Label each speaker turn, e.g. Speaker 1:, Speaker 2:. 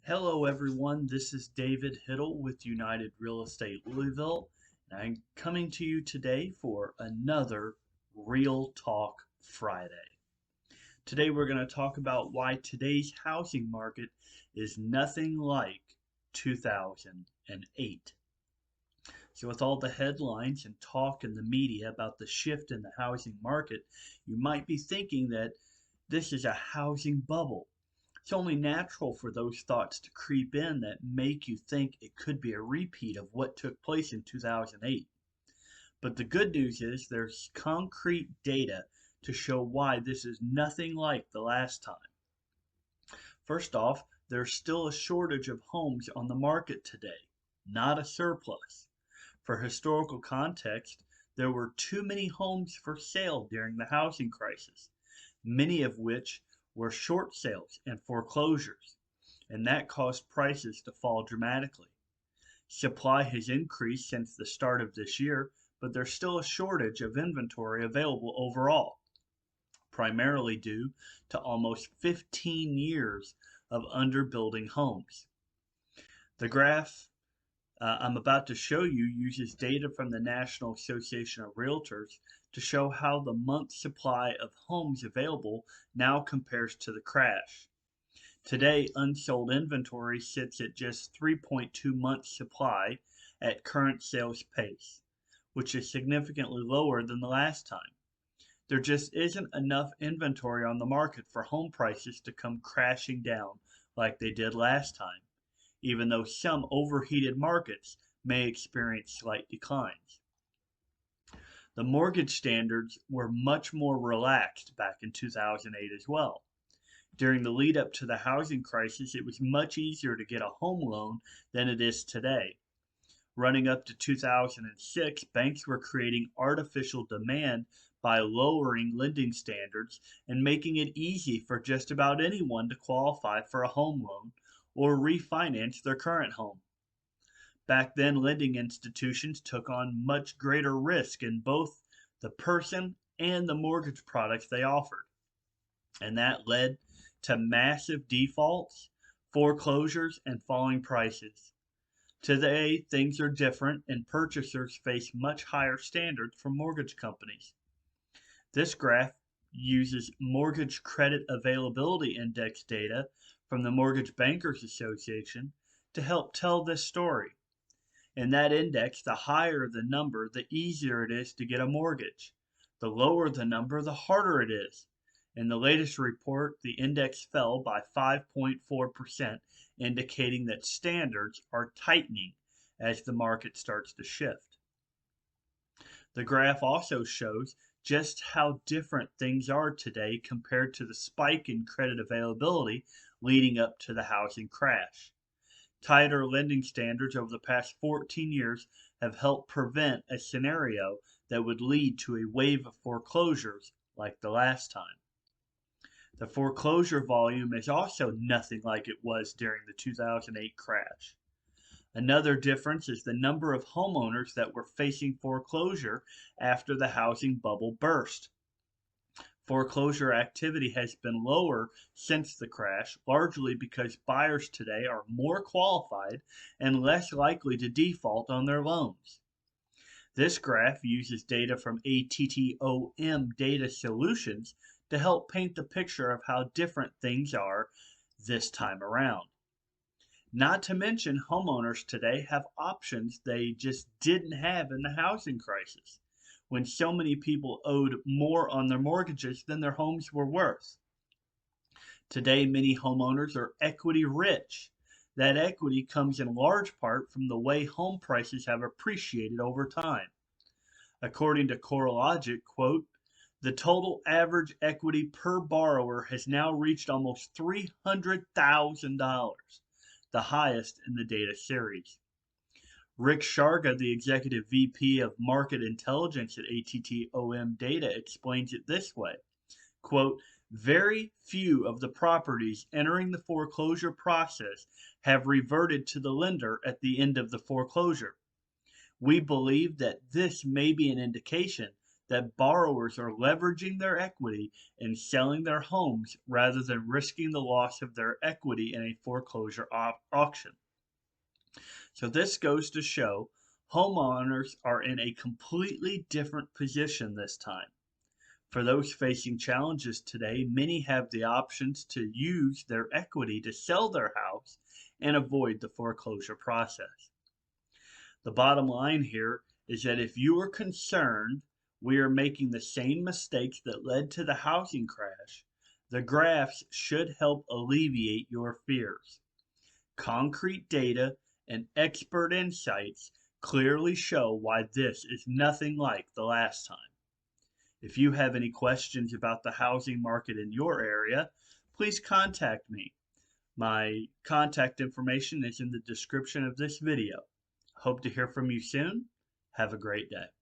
Speaker 1: Hello, everyone. This is David Hittle with United Real Estate Louisville, and I'm coming to you today for another Real Talk Friday. Today, we're going to talk about why today's housing market is nothing like 2008. So, with all the headlines and talk in the media about the shift in the housing market, you might be thinking that this is a housing bubble. It's only natural for those thoughts to creep in that make you think it could be a repeat of what took place in 2008. But the good news is there's concrete data to show why this is nothing like the last time. First off, there's still a shortage of homes on the market today, not a surplus. For historical context, there were too many homes for sale during the housing crisis, many of which were short sales and foreclosures, and that caused prices to fall dramatically. Supply has increased since the start of this year, but there's still a shortage of inventory available overall, primarily due to almost 15 years of underbuilding homes. The graph I'm about to show you uses data from the National Association of Realtors to show how the month supply of homes available now compares to the crash. Today, unsold inventory sits at just 3.2 months supply at current sales pace, which is significantly lower than the last time. There just isn't enough inventory on the market for home prices to come crashing down like they did last time, even though some overheated markets may experience slight declines. The mortgage standards were much more relaxed back in 2008 as well. During the lead up to the housing crisis, it was much easier to get a home loan than it is today. Running up to 2006, banks were creating artificial demand by lowering lending standards and making it easy for just about anyone to qualify for a home loan or refinance their current home. Back then, lending institutions took on much greater risk in both the person and the mortgage products they offered, and that led to massive defaults, foreclosures, and falling prices. Today, things are different, and purchasers face much higher standards from mortgage companies. This graph uses Mortgage Credit Availability Index data from the Mortgage Bankers Association to help tell this story. In that index, the higher the number, the easier it is to get a mortgage. The lower the number, the harder it is. In the latest report, the index fell by 5.4%, indicating that standards are tightening as the market starts to shift. The graph also shows just how different things are today compared to the spike in credit availability leading up to the housing crash. Tighter lending standards over the past 14 years have helped prevent a scenario that would lead to a wave of foreclosures like the last time. The foreclosure volume is also nothing like it was during the 2008 crash. Another difference is the number of homeowners that were facing foreclosure after the housing bubble burst. Foreclosure activity has been lower since the crash, largely because buyers today are more qualified and less likely to default on their loans. This graph uses data from ATTOM Data Solutions to help paint the picture of how different things are this time around. Not to mention, homeowners today have options they just didn't have in the housing crisis, when so many people owed more on their mortgages than their homes were worth. Today, many homeowners are equity rich. That equity comes in large part from the way home prices have appreciated over time. According to CoreLogic, quote, the total average equity per borrower has now reached almost $300,000, the highest in the data series. Rick Sharga, the executive VP of Market Intelligence at ATTOM Data, explains it this way, quote, very few of the properties entering the foreclosure process have reverted to the lender at the end of the foreclosure. We believe that this may be an indication that borrowers are leveraging their equity and selling their homes rather than risking the loss of their equity in a foreclosure auction. So this goes to show homeowners are in a completely different position this time. For those facing challenges today, many have the options to use their equity to sell their house and avoid the foreclosure process. The bottom line here is that if you are concerned we are making the same mistakes that led to the housing crash, the graphs should help alleviate your fears. Concrete data and expert insights clearly show why this is nothing like the last time. If you have any questions about the housing market in your area, please contact me. My contact information is in the description of this video. Hope to hear from you soon. Have a great day.